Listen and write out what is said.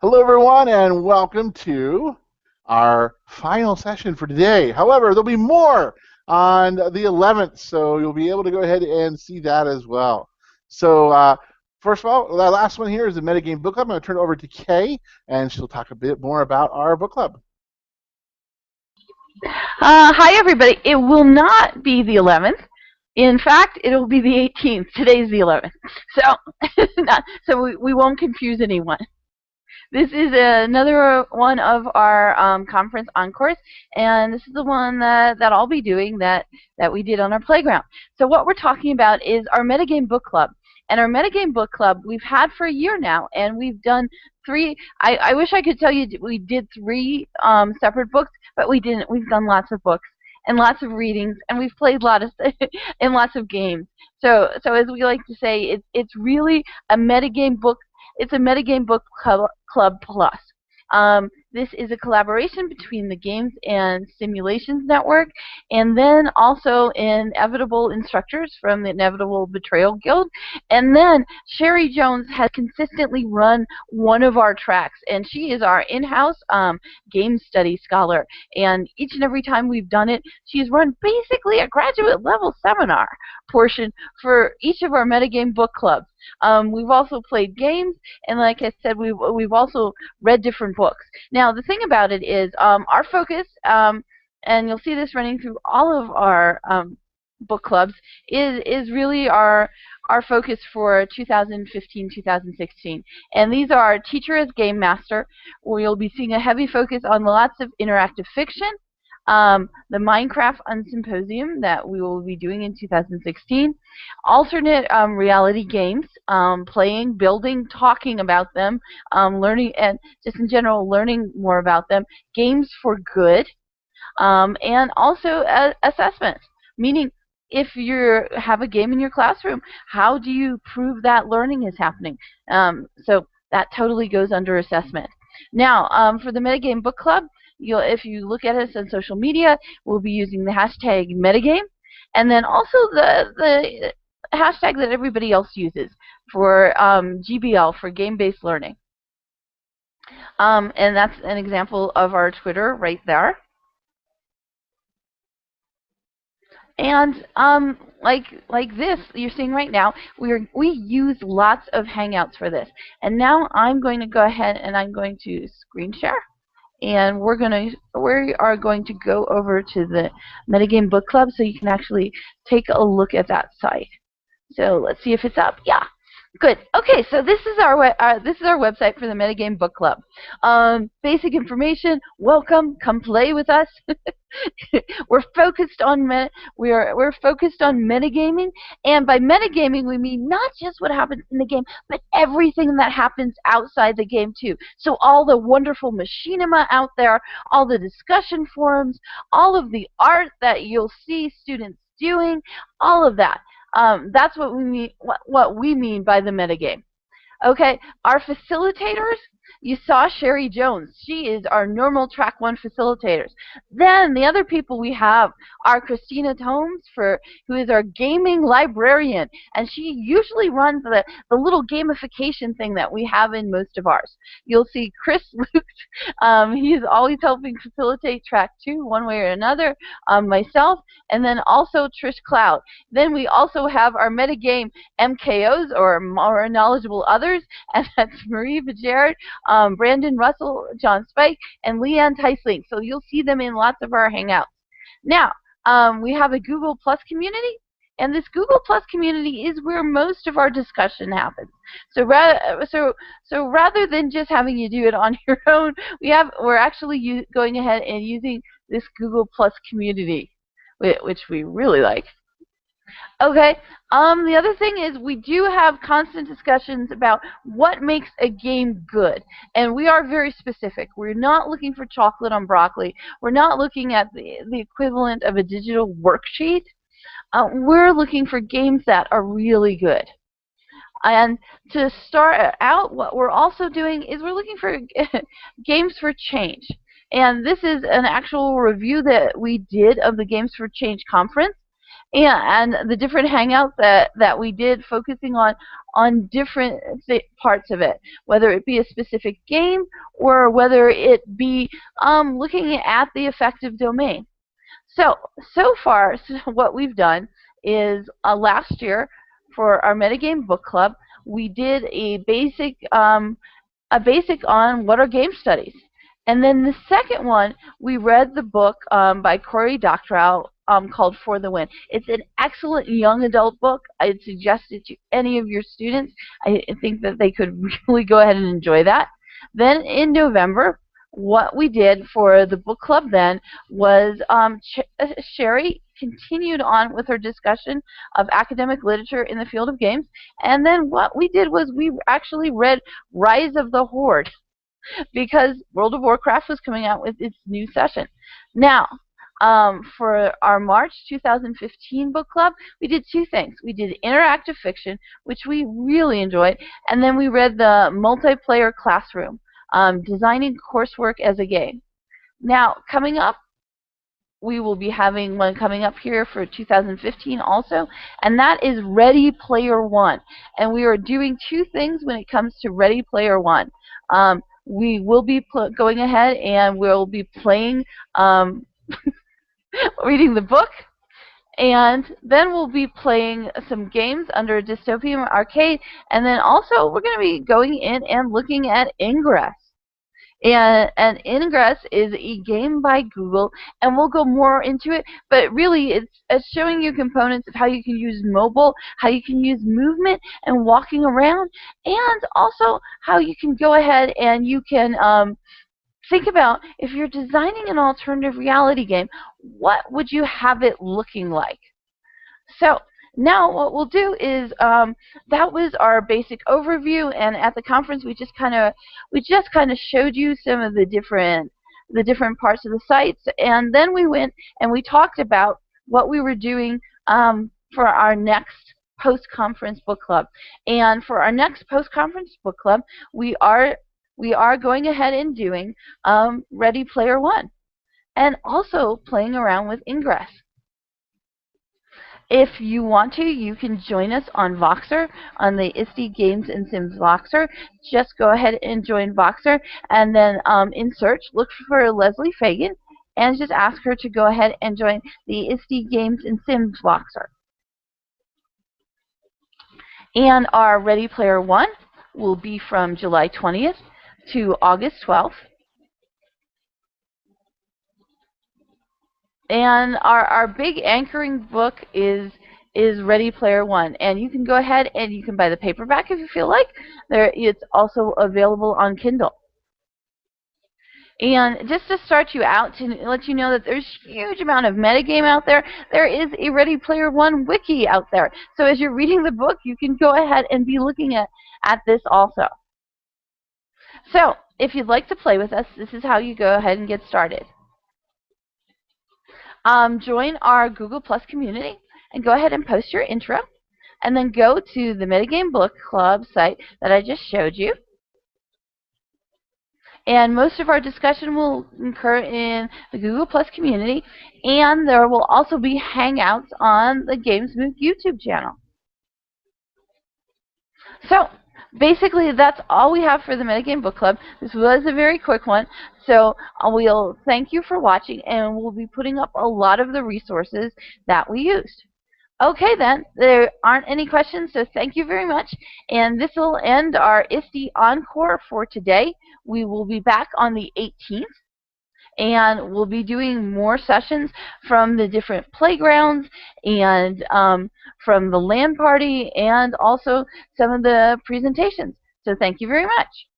Hello, everyone, and welcome to our final session for today. However, there'll be more on the 11th, so you'll be able to go ahead and see that as well. So, first of all, the last one here is the Metagame Book Club. I'm going to turn it over to Kay, and she'll talk a bit more about our book club. Hi, everybody. It will not be the 11th. In fact, it will be the 18th. Today's the 11th. So we won't confuse anyone. This is another one of our conference encores, and this is the one that I'll be doing that we did on our playground. So what we're talking about is our Metagame Book Club. And our Metagame Book Club we've had for a year now, and we've done three. I wish I could tell you we did three separate books, but we didn't. We've done lots of books and lots of readings, and we've played lots of games. So as we like to say, it's really a metagame book. It's a Metagame Book Club Plus. This is a collaboration between the Games and Simulations Network and then also Inevitable Instructors from the Inevitable Betrayal Guild. And then Sherry Jones has consistently run one of our tracks, and she is our in-house game study scholar. And each and every time we've done it, she's run basically a graduate level seminar portion for each of our Metagame Book Clubs. We've also played games, and like I said, we've also read different books. Now, the thing about it is our focus, and you'll see this running through all of our book clubs, is really our focus for 2015-2016. And these are Teacher as Game Master, where you'll be seeing a heavy focus on lots of interactive fiction, the Minecraft Unsymposium that we will be doing in 2016, alternate reality games, playing, building, talking about them, learning, and just in general learning more about them, games for good, and also assessment, meaning if you have a game in your classroom, how do you prove that learning is happening? So that totally goes under assessment. Now, for the Metagame Book Club, if you look at us on social media, we'll be using the hashtag Metagame, and then also the hashtag that everybody else uses for GBL, for game-based learning. And that's an example of our Twitter right there. And like this you're seeing right now, we use lots of Hangouts for this. And now I'm going to go ahead and I'm going to screen share. And we are going to go over to the Metagame Book Club so you can actually take a look at that site. So let's see if it's up. Yeah, good. Okay, so this is our website for the Metagame Book Club. Basic information. Welcome. Come play with us. We're focused on metagaming, and by metagaming we mean not just what happens in the game, but everything that happens outside the game too. So all the wonderful machinima out there, all the discussion forums, all of the art that you'll see students doing, all of that. That's what we mean. What we mean by the metagame. Okay, our facilitators, you saw Sherry Jones. She is our normal Track 1 facilitators. Then the other people we have are Christina Tomes, who is our gaming librarian, and she usually runs the little gamification thing that we have in most of ours. You'll see Chris Luke. He's always helping facilitate Track 2 one way or another, myself, and then also Trish Cloud. Then we also have our metagame MKOs, or more knowledgeable others, and that's Marie Bajared, Brandon Russell, John Spike, and Leanne Teisling. So you'll see them in lots of our Hangouts. Now, we have a Google Plus community, and this Google Plus community is where most of our discussion happens. So rather than just having you do it on your own, we're actually going ahead and using this Google Plus community, which we really like. Okay, the other thing is we do have constant discussions about what makes a game good, and we are very specific. We're not looking for chocolate on broccoli. We're not looking at the equivalent of a digital worksheet. We're looking for games that are really good. And to start out, what we're also doing is we're looking for games for change. And this is an actual review that we did of the Games for Change conference. and the different hangouts that we did, focusing on different parts of it, whether it be a specific game or whether it be looking at the effective domain. So far, what we've done is last year for our Metagame book club, we did a basic on what are game studies. And then the second one, we read the book by Cory Doctorow called For the Win. It's an excellent young adult book. I'd suggest it to any of your students. I think that they could really go ahead and enjoy that. Then in November, what we did for the book club then was Sherry continued on with her discussion of academic literature in the field of games. And then what we did was we actually read Rise of the Horde, because World of Warcraft was coming out with its new session. Now, for our March 2015 book club, we did two things. We did interactive fiction, which we really enjoyed, and then we read the Multiplayer Classroom, Designing Coursework as a Game. Now, coming up, we will be having one coming up here for 2015 also, and that is Ready Player One. And we are doing two things when it comes to Ready Player One. We will be going ahead and we'll be playing, reading the book, and then we'll be playing some games under Dystopian Arcade, and then also we're going to be going in and looking at Ingress. And Ingress is a game by Google, and we'll go more into it, but really it's showing you components of how you can use mobile, how you can use movement and walking around, and also how you can go ahead and you can think about, if you're designing an alternative reality game, what would you have it looking like? So now what we'll do is, that was our basic overview, and at the conference we just kind of showed you some of the different parts of the sites, and then we went and we talked about what we were doing for our next post-conference book club. And for our next post-conference book club, we are going ahead and doing Ready Player One, and also playing around with Ingress. If you want to, you can join us on Voxer, on the ISTE Games and Sims Voxer. Just go ahead and join Voxer, and then in search, look for Leslie Fagan, and just ask her to go ahead and join the ISTE Games and Sims Voxer. And our Ready Player One will be from July 20th to August 12th. And our big anchoring book is Ready Player One, and you can go ahead and you can buy the paperback if you feel like. It's also available on Kindle. And just to start you out, to let you know that there's a huge amount of metagame out there, there is a Ready Player One wiki out there. So as you're reading the book, you can go ahead and be looking at this also. So if you'd like to play with us, this is how you go ahead and get started. Join our Google Plus community and go ahead and post your intro, and then go to the Metagame Book Club site that I just showed you. And most of our discussion will occur in the Google Plus community, and there will also be hangouts on the GamesMove YouTube channel. So basically, that's all we have for the Metagame Book Club. This was a very quick one, so we'll thank you for watching, and we'll be putting up a lot of the resources that we used. Okay then, there aren't any questions, so thank you very much, and this will end our ISTE Encore for today. We will be back on the 18th, and we'll be doing more sessions from the different playgrounds, and from the LAN party, and also some of the presentations. So thank you very much.